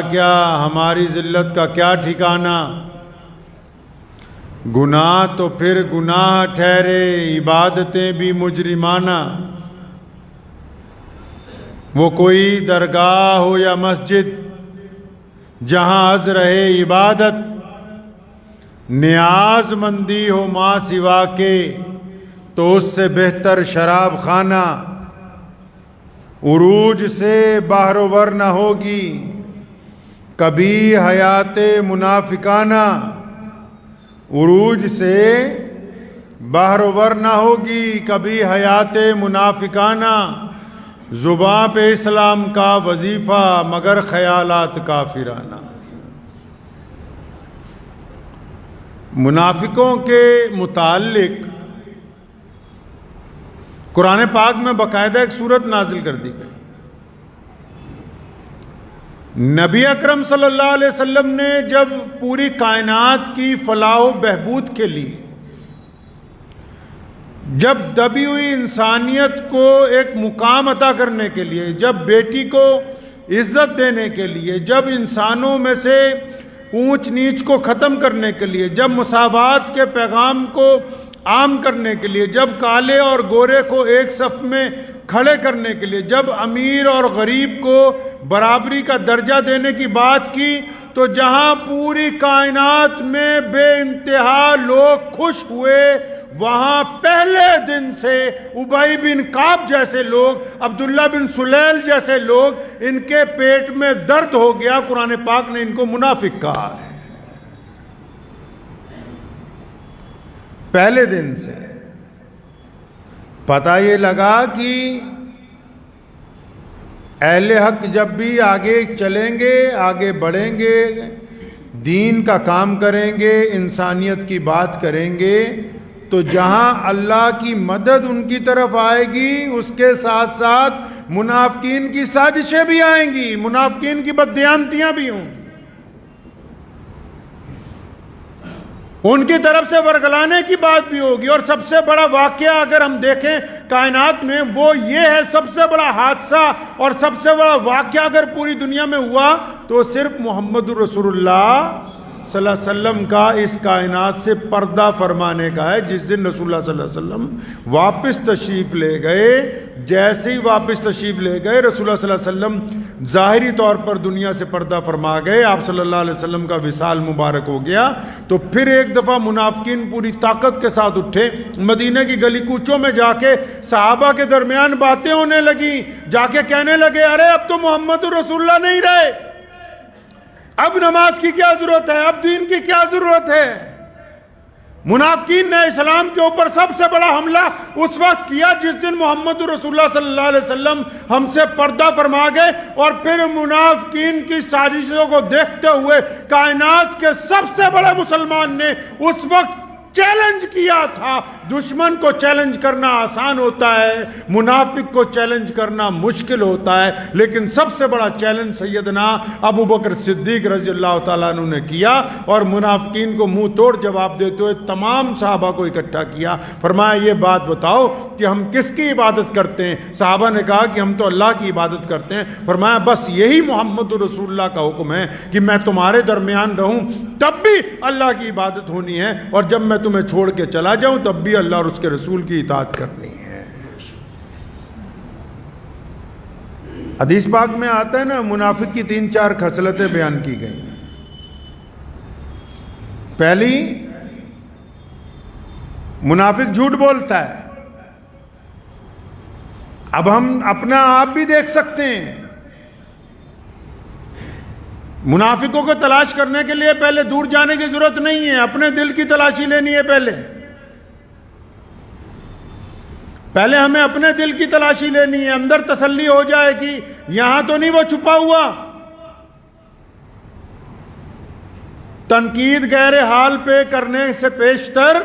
کیا ہماری ذلت کا کیا ٹھکانہ، گناہ تو پھر گناہ ٹھہرے، عبادتیں بھی مجرمانہ۔ وہ کوئی درگاہ ہو یا مسجد جہاں از رہے عبادت، نیاز مندی ہو ماں سوا کے تو اس سے بہتر شراب خانہ۔ عروج سے باہرور نہ ہوگی کبھی حیات منافقانہ، عروج سے باہرور نہ ہوگی کبھی حیات منافقانہ۔ زباں پہ اسلام کا وظیفہ مگر خیالات کافرانہ۔ منافقوں کے متعلق قرآن پاک میں باقاعدہ ایک سورت نازل کر دی گئی۔ نبی اکرم صلی اللہ علیہ وسلم نے جب پوری کائنات کی فلاح و بہبود کے لیے، جب دبی ہوئی انسانیت کو ایک مقام عطا کرنے کے لیے، جب بیٹی کو عزت دینے کے لیے، جب انسانوں میں سے اونچ نیچ کو ختم کرنے کے لیے، جب مساوات کے پیغام کو عام کرنے کے لیے، جب کالے اور گورے کو ایک صف میں کھڑے کرنے کے لیے، جب امیر اور غریب کو برابری کا درجہ دینے کی بات کی، تو جہاں پوری کائنات میں بے انتہا لوگ خوش ہوئے، وہاں پہلے دن سے ابی بن کعب جیسے لوگ، عبداللہ بن سلیل جیسے لوگ، ان کے پیٹ میں درد ہو گیا۔ قرآن پاک نے ان کو منافق کہا ہے پہلے دن سے۔ پتہ یہ لگا کہ اہل حق جب بھی آگے چلیں گے، آگے بڑھیں گے، دین کا کام کریں گے، انسانیت کی بات کریں گے، تو جہاں اللہ کی مدد ان کی طرف آئے گی، اس کے ساتھ ساتھ منافقین کی سازشیں بھی آئیں گی، منافقین کی بددیانتیاں بھی ہوں گی، ان کی طرف سے ورگلانے کی بات بھی ہوگی۔ اور سب سے بڑا واقعہ اگر ہم دیکھیں کائنات میں، وہ یہ ہے، سب سے بڑا حادثہ اور سب سے بڑا واقعہ اگر پوری دنیا میں ہوا تو صرف محمد رسول اللہ صلی اللہ علیہ وسلم کا اس کائنات سے پردہ فرمانے کا ہے۔ جس دن رسول اللہ صلی اللہ علیہ وسلم واپس تشریف لے گئے، جیسے ہی واپس تشریف لے گئے، رسول اللہ صلی اللہ علیہ وسلم ظاہری طور پر دنیا سے پردہ فرما گئے، آپ صلی اللہ علیہ وسلم کا وصال مبارک ہو گیا، تو پھر ایک دفعہ منافقین پوری طاقت کے ساتھ اٹھے، مدینہ کی گلی کوچوں میں جا کے صحابہ کے درمیان باتیں ہونے لگیں، جا کے کہنے لگے، ارے اب تو محمد رسول اللہ نہیں رہے، اب نماز کی کیا ضرورت ہے، اب دین کی کیا ضرورت ہے۔ منافقین نے اسلام کے اوپر سب سے بڑا حملہ اس وقت کیا جس دن محمد رسول اللہ صلی اللہ علیہ وسلم ہم سے پردہ فرما گئے، اور پھر منافقین کی سازشوں کو دیکھتے ہوئے کائنات کے سب سے بڑے مسلمان نے اس وقت چیلنج کیا تھا۔ دشمن کو چیلنج کرنا آسان ہوتا ہے، منافق کو چیلنج کرنا مشکل ہوتا ہے، لیکن سب سے بڑا چیلنج سیدنا ابو بکر صدیق رضی اللہ تعالیٰ عنہ نے کیا، اور منافقین کو منہ توڑ جواب دیتے ہوئے تمام صحابہ کو اکٹھا کیا، فرمایا یہ بات بتاؤ کہ ہم کس کی عبادت کرتے ہیں؟ صحابہ نے کہا کہ ہم تو اللہ کی عبادت کرتے ہیں۔ فرمایا بس یہی محمد رسول اللہ کا حکم ہے کہ میں تمہارے درمیان رہوں تب بھی اللہ کی عبادت ہونی ہے، اور جب میں تمہیں چھوڑ کے چلا جاؤں تب بھی اللہ اور اس کے رسول کی اطاعت کرنی ہے۔ حدیث پاک میں آتا ہے نا، منافق کی 3-4 خصلتیں بیان کی گئی ہیں۔ پہلی، منافق جھوٹ بولتا ہے۔ اب ہم اپنا آپ بھی دیکھ سکتے ہیں، منافقوں کو تلاش کرنے کے لیے پہلے دور جانے کی ضرورت نہیں ہے، اپنے دل کی تلاشی لینی ہے۔ پہلے ہمیں اپنے دل کی تلاشی لینی ہے، اندر تسلی ہو جائے کہ یہاں تو نہیں وہ چھپا ہوا۔ تنقید غیر حال پہ کرنے سے پیشتر